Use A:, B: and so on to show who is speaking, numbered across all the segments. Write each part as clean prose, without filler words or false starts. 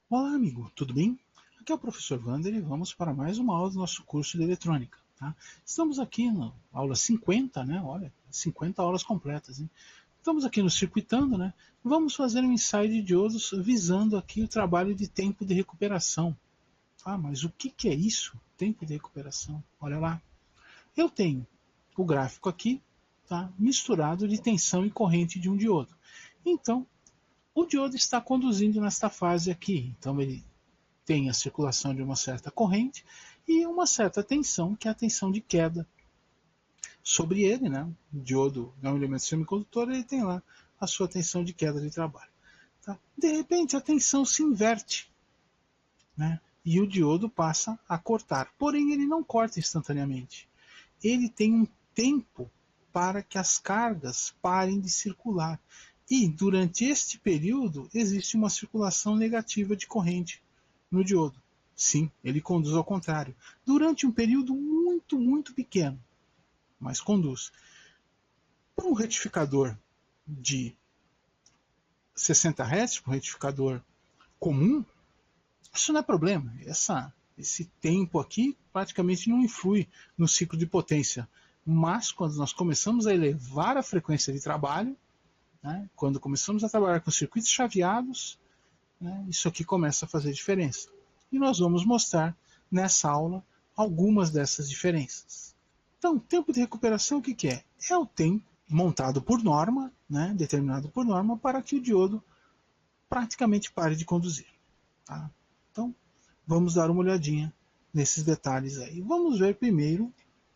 A: Olá, amigo, tudo bem? Aqui é o professor Wander e vamos para mais uma aula do nosso curso de eletrônica. Tá? Estamos aqui na aula 50, né? Olha, 50 aulas completas. Hein? Estamos aqui no circuitando, né? Vamos fazer um ensaio de diodos visando aqui o trabalho de tempo de recuperação. Ah, mas o que é isso? Tempo de recuperação. Olha lá. Eu tenho o gráfico aqui, tá? Misturado de tensão e corrente de um diodo. Então, o diodo está conduzindo nesta fase aqui. Então, ele tem a circulação de uma certa corrente e uma certa tensão, que é a tensão de queda sobre ele, né? O diodo é um elemento semicondutor, ele tem lá a sua tensão de queda de trabalho. Tá? De repente, a tensão se inverte, né? E o diodo passa a cortar. Porém, ele não corta instantaneamente. Ele tem um tempo para que as cargas parem de circular. E durante este período existe uma circulação negativa de corrente no diodo. Sim, ele conduz ao contrário. Durante um período muito pequeno, mas conduz. Para um retificador de 60 Hz, para um retificador comum, isso não é problema. Esse tempo aqui praticamente não influi no ciclo de potência. Mas quando nós começamos a elevar a frequência de trabalho, né, quando começamos a trabalhar com circuitos chaveados, né, isso aqui começa a fazer diferença. E nós vamos mostrar nessa aula algumas dessas diferenças. Então, tempo de recuperação, o que é? É o tempo montado por norma, né, determinado por norma, para que o diodo praticamente pare de conduzir. Tá? Então, vamos dar uma olhadinha nesses detalhes aí. Vamos ver primeiro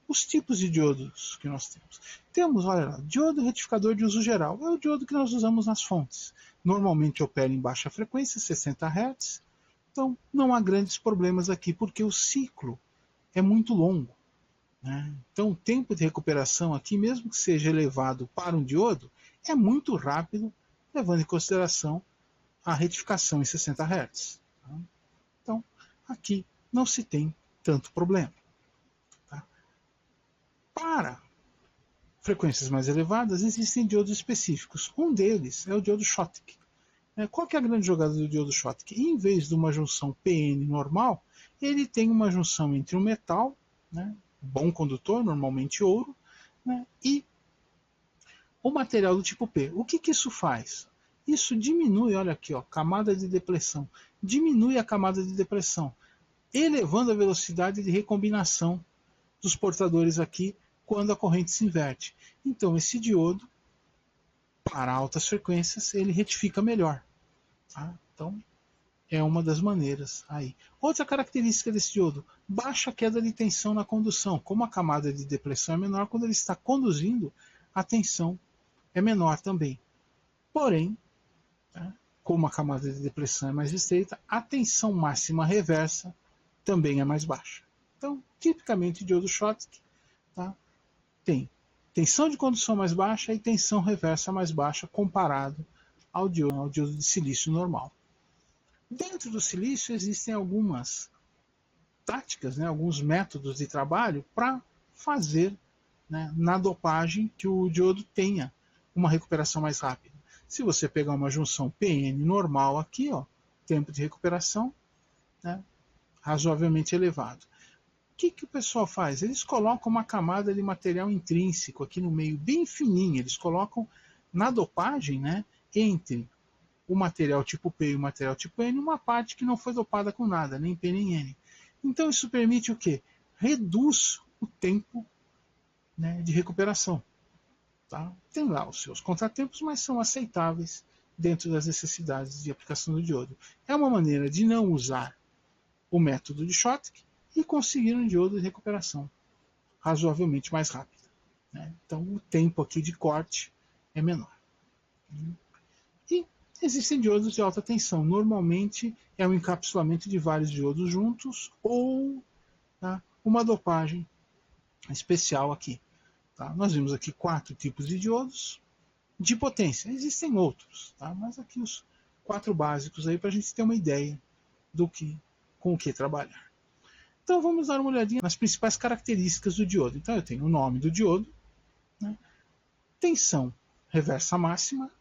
A: os tipos de diodos que nós temos. Temos, olha lá, diodo retificador de uso geral. É o diodo que nós usamos nas fontes. Normalmente opera em baixa frequência, 60 Hz. Então, não há grandes problemas aqui, porque o ciclo é muito longo. Né? Então, o tempo de recuperação aqui, mesmo que seja elevado para um diodo, é muito rápido, levando em consideração a retificação em 60 Hz. Tá? Então, aqui não se tem tanto problema. Tá? Para frequências mais elevadas, existem diodos específicos. Um deles é o diodo Schottky. Qual que é a grande jogada do diodo Schottky? Em vez de uma junção PN normal, ele tem uma junção entre um metal, né, bom condutor, normalmente ouro, né, e o material do tipo P. O que isso faz? Isso diminui, olha aqui, ó, camada de depressão. Diminui a camada de depressão, elevando a velocidade de recombinação dos portadores aqui quando a corrente se inverte. Então, esse diodo, para altas frequências, ele retifica melhor. Tá? Então, é uma das maneiras aí. Outra característica desse diodo, baixa queda de tensão na condução. Como a camada de depressão é menor, quando ele está conduzindo, a tensão é menor também. Porém, tá? Como a camada de depressão é mais estreita, a tensão máxima reversa também é mais baixa. Então, tipicamente, o diodo Schottky, tá? Tem tensão de condução mais baixa e tensão reversa mais baixa comparado ao diodo de silício normal. Dentro do silício existem algumas táticas, né, alguns métodos de trabalho para fazer, né, na dopagem que o diodo tenha uma recuperação mais rápida. Se você pegar uma junção PN normal aqui, ó, tempo de recuperação, né, razoavelmente elevado. O que o pessoal faz? Eles colocam uma camada de material intrínseco aqui no meio, bem fininha. Eles colocam na dopagem, né, entre o material tipo P e o material tipo N, uma parte que não foi dopada com nada, nem P nem N. Então isso permite o quê? Reduz o tempo, né, de recuperação. Tá? Tem lá os seus contratempos, mas são aceitáveis dentro das necessidades de aplicação do diodo. É uma maneira de não usar o método de Schottky e conseguir um diodo de recuperação razoavelmente mais rápida. Né? Então o tempo aqui de corte é menor. E existem diodos de alta tensão. Normalmente é um encapsulamento de vários diodos juntos ou, tá, uma dopagem especial aqui. Tá? Nós vimos aqui 4 tipos de diodos de potência. Existem outros, tá? Mas aqui os 4 básicos aí para a gente ter uma ideia do que, com o que trabalhar. Então vamos dar uma olhadinha nas principais características do diodo. Então eu tenho o nome do diodo, né? Tensão reversa máxima,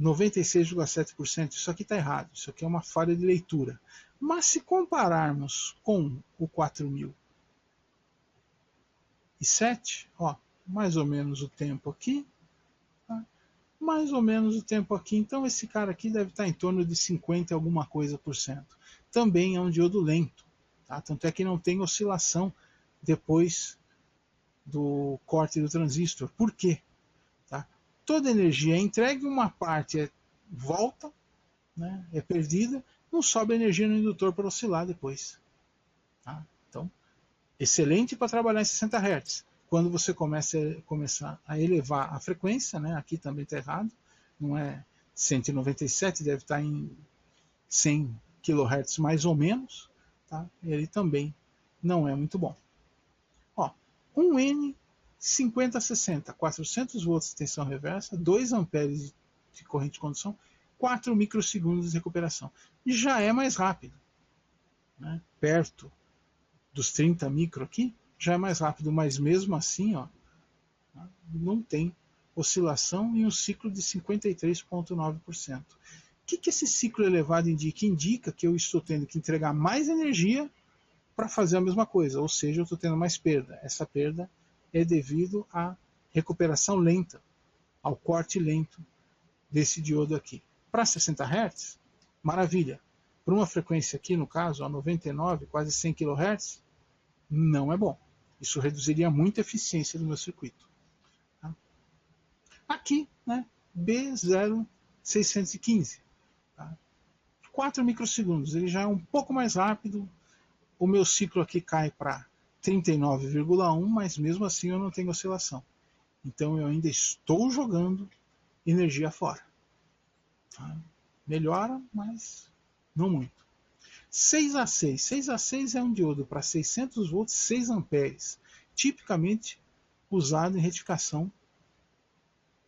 A: 96,7%. Isso aqui está errado, isso aqui é uma falha de leitura. Mas se compararmos com o 4007, ó, mais ou menos o tempo aqui, tá? Mais ou menos o tempo aqui, então esse cara aqui deve estar em torno de 50 alguma coisa por cento. Também é um diodo lento, tá? Tanto é que não tem oscilação depois do corte do transistor. Por quê? Tá? Toda energia é entregue, uma parte volta, né, é perdida, não sobe energia no indutor para oscilar depois. Tá? Então, excelente para trabalhar em 60 Hz. Quando você começar a elevar a frequência, né, aqui também está errado, não é 197, deve estar em 100 kHz mais ou menos, tá? Ele também não é muito bom. Ó, um N 5060, 400 volts de tensão reversa, 2 amperes de corrente de condução, 4 microsegundos de recuperação. Já é mais rápido, né? Perto dos 30 micro aqui, já é mais rápido, mas mesmo assim, ó, não tem oscilação em um ciclo de 53,9%. O que esse ciclo elevado indica? Indica que eu estou tendo que entregar mais energia para fazer a mesma coisa, ou seja, eu estou tendo mais perda. Essa perda é devido à recuperação lenta, ao corte lento desse diodo aqui. Para 60 Hz, maravilha. Para uma frequência aqui, no caso, a 99, quase 100 kHz, não é bom. Isso reduziria muito a eficiência do meu circuito. Tá? Aqui, né, B0615. Tá? 4 microsegundos, ele já é um pouco mais rápido. O meu ciclo aqui cai para 39,1, mas mesmo assim eu não tenho oscilação. Então eu ainda estou jogando energia fora. Tá? Melhora, mas não muito. 6A6. 6A6 é um diodo para 600 volts, 6 amperes, tipicamente usado em retificação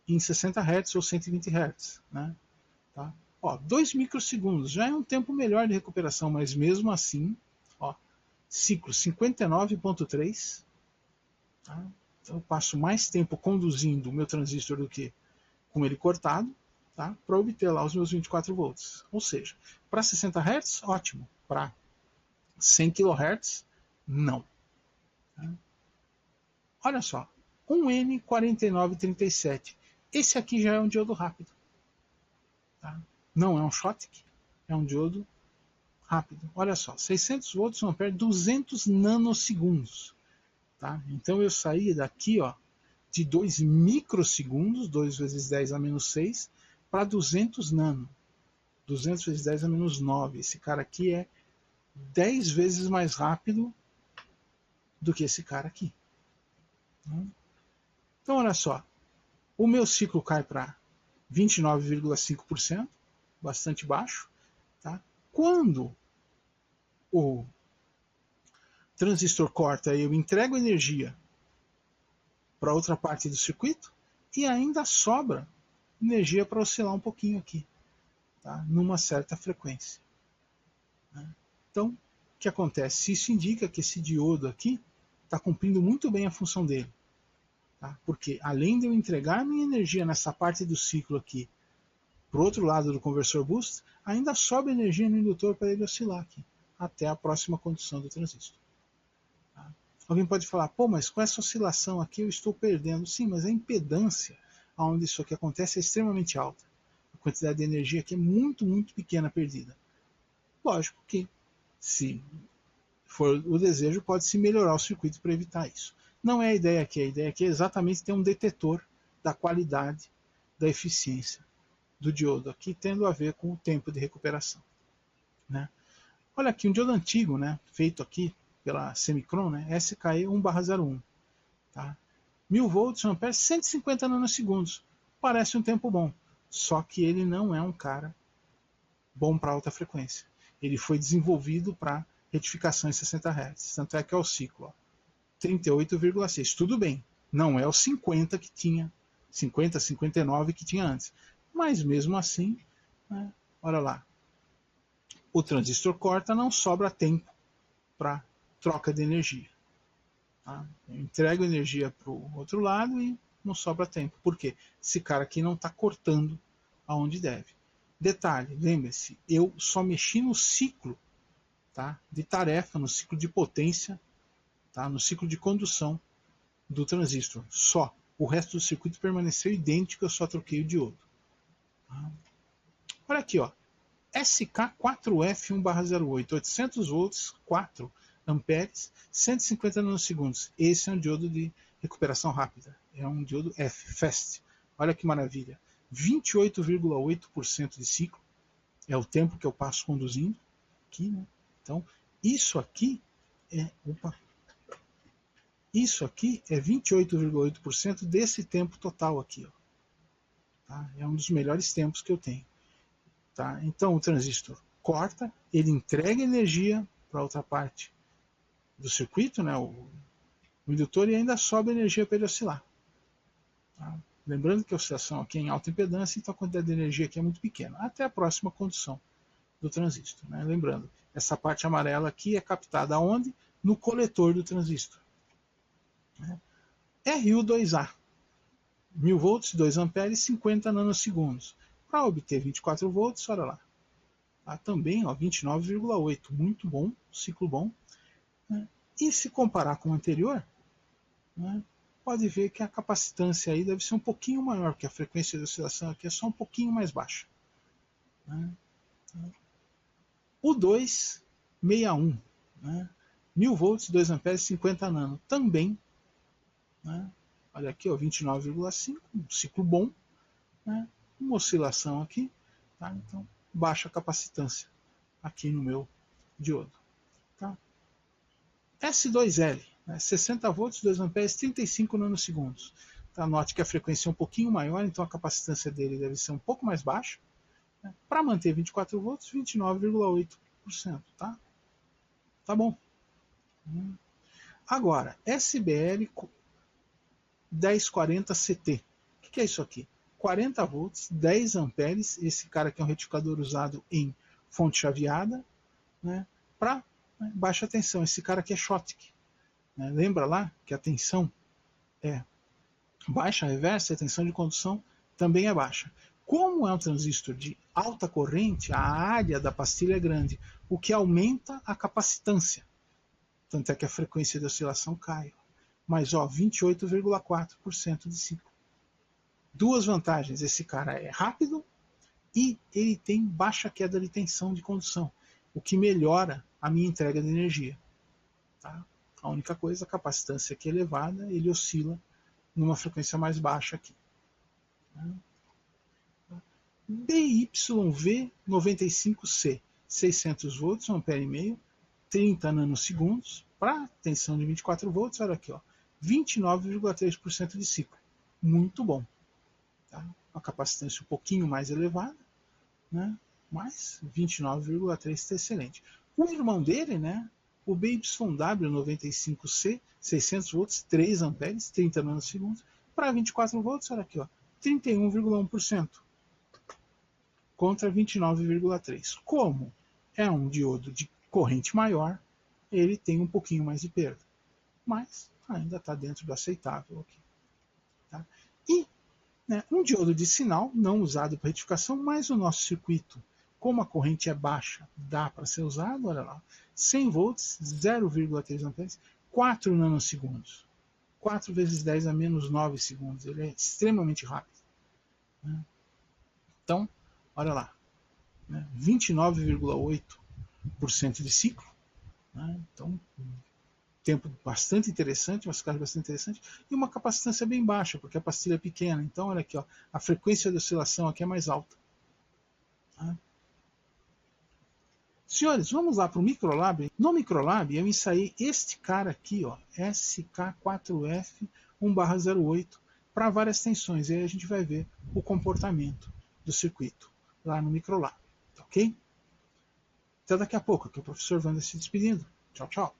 A: em 60 Hz ou 120 Hz. Né? Tá? Ó, 2 microsegundos já é um tempo melhor de recuperação, mas mesmo assim, ó, ciclo 59,3. Tá? Então eu passo mais tempo conduzindo o meu transistor do que com ele cortado, tá? Para obter lá os meus 24 volts. Ou seja, para 60 Hz, ótimo. Para 100 kHz, não. Tá? Olha só, um N4937. Esse aqui já é um diodo rápido. Tá? Não é um Schottky, é um diodo rápido. Olha só, 600 volts, 1 ampere, 200 nanosegundos. Tá? Então eu saí daqui, ó, de 2 microsegundos, 2 vezes 10 a menos 6, para 200 nano. 200 vezes 10 a menos 9. Esse cara aqui é 10 vezes mais rápido do que esse cara aqui. Então, olha só. O meu ciclo cai para 29,5%, bastante baixo. Tá? Quando o transistor corta, eu entrego energia para outra parte do circuito e ainda sobra energia para oscilar um pouquinho aqui, tá? Numa certa frequência. Né? Então, o que acontece? Isso indica que esse diodo aqui está cumprindo muito bem a função dele. Tá? Porque além de eu entregar minha energia nessa parte do ciclo aqui, para o outro lado do conversor boost, ainda sobe energia no indutor para ele oscilar aqui, até a próxima condução do transistor. Tá? Alguém pode falar, pô, mas com essa oscilação aqui eu estou perdendo. Sim, mas a impedância onde isso aqui acontece é extremamente alta. A quantidade de energia aqui é muito, muito pequena perdida. Lógico que, se for o desejo, pode-se melhorar o circuito para evitar isso. Não é a ideia aqui é exatamente ter um detetor da qualidade, da eficiência do diodo aqui, tendo a ver com o tempo de recuperação. Né? Olha aqui, um diodo antigo, né, feito aqui pela Semicron, né, SKE 1/01. Tá? 1000 volts, 1 ampere, 150 nanosegundos. Parece um tempo bom, só que ele não é um cara bom para alta frequência. Ele foi desenvolvido para retificação em 60 Hz. Tanto é que é o ciclo 38,6. Tudo bem, não é o 50 que tinha, 50, 59 que tinha antes. Mas mesmo assim, né, olha lá, o transistor corta, não sobra tempo para troca de energia. Tá? Eu entrego energia para o outro lado e não sobra tempo. Por quê? Esse cara aqui não está cortando aonde deve. Detalhe, lembre-se, eu só mexi no ciclo, tá, de tarefa, no ciclo de potência, tá, no ciclo de condução do transistor. Só. O resto do circuito permaneceu idêntico, eu só troquei o diodo. Tá? Olha aqui, ó. SK4F1/08, 800 volts, 4 amperes, 150 nanosegundos. Esse é um diodo de recuperação rápida. É um diodo F, fast. Olha que maravilha. 28,8% de ciclo. É o tempo que eu passo conduzindo. Aqui, né? Então, isso aqui é... Isso aqui é 28,8% desse tempo total aqui. Ó. Tá? É um dos melhores tempos que eu tenho. Tá? Então o transistor corta, ele entrega energia para outra parte do circuito, né, o indutor, e ainda sobra energia para ele oscilar. Tá? Lembrando que a oscilação aqui é em alta impedância, então a quantidade de energia aqui é muito pequena, até a próxima condução do transistor. Né? Lembrando, essa parte amarela aqui é captada onde? No coletor do transistor. RU2A, 1000 volts, 2 amperes, 50 nanosegundos. Para obter 24 volts, olha lá. Tá? Também 29,8, muito bom, ciclo bom. Né? E se comparar com o anterior, né, pode ver que a capacitância aí deve ser um pouquinho maior, porque a frequência de oscilação aqui é só um pouquinho mais baixa. Né? O 261, né, 1000 volts, 2 amperes, 50 nano, também. Né? Olha aqui, 29,5, um ciclo bom. Né? Uma oscilação aqui. Tá? Então, baixa capacitância aqui no meu diodo. Tá? S2L, né? 60 volts, 2 amperes, 35 nanosegundos. Tá? Note que a frequência é um pouquinho maior, então a capacitância dele deve ser um pouco mais baixa. Né? Para manter 24 volts, 29,8%. Tá? Tá bom. Agora, SBL 1040CT. O que é isso aqui? 40 volts, 10 amperes. Esse cara aqui é um retificador usado em fonte chaveada, né, para baixa tensão. Esse cara aqui é Schottky. Né? Lembra lá que a tensão é baixa, reversa, e a tensão de condução também é baixa. Como é um transistor de alta corrente, a área da pastilha é grande, o que aumenta a capacitância. Tanto é que a frequência de oscilação cai. Mas 28,4% de ciclo. Duas vantagens: esse cara é rápido e ele tem baixa queda de tensão de condução, o que melhora a minha entrega de energia. Tá? A única coisa, a capacitância aqui é elevada, ele oscila numa frequência mais baixa aqui. BYV95C, 600 volts, 1,5 ampere, 30 nanosegundos, para tensão de 24 volts, olha aqui, 29,3% de ciclo. Muito bom. Tá? Uma capacitância um pouquinho mais elevada, né? Mas 29,3% está excelente. O irmão dele, né? O BYW95C, 600 volts, 3 amperes, 30 nanosegundos, para 24 volts, olha aqui, 31,1%. Contra 29,3%. Como é um diodo de corrente maior, ele tem um pouquinho mais de perda. Mas ainda está dentro do aceitável aqui. Tá? E um diodo de sinal, não usado para retificação, mas o nosso circuito, como a corrente é baixa, dá para ser usado, olha lá. 100 volts, 0,3 amperes, 4 nanosegundos. 4 vezes 10 a menos 9 segundos. Ele é extremamente rápido. Então, olha lá. 29,8% de ciclo. Então, tempo bastante interessante, uma escala bastante interessante, e uma capacitância bem baixa, porque a pastilha é pequena. Então, olha aqui, a frequência de oscilação aqui é mais alta. Tá? Senhores, vamos lá para o Microlab. No Microlab, eu ensaiei este cara aqui, SK4F1/08, para várias tensões. E aí a gente vai ver o comportamento do circuito lá no Microlab. Ok? Até daqui a pouco, aqui é o professor Wander se despedindo. Tchau, tchau.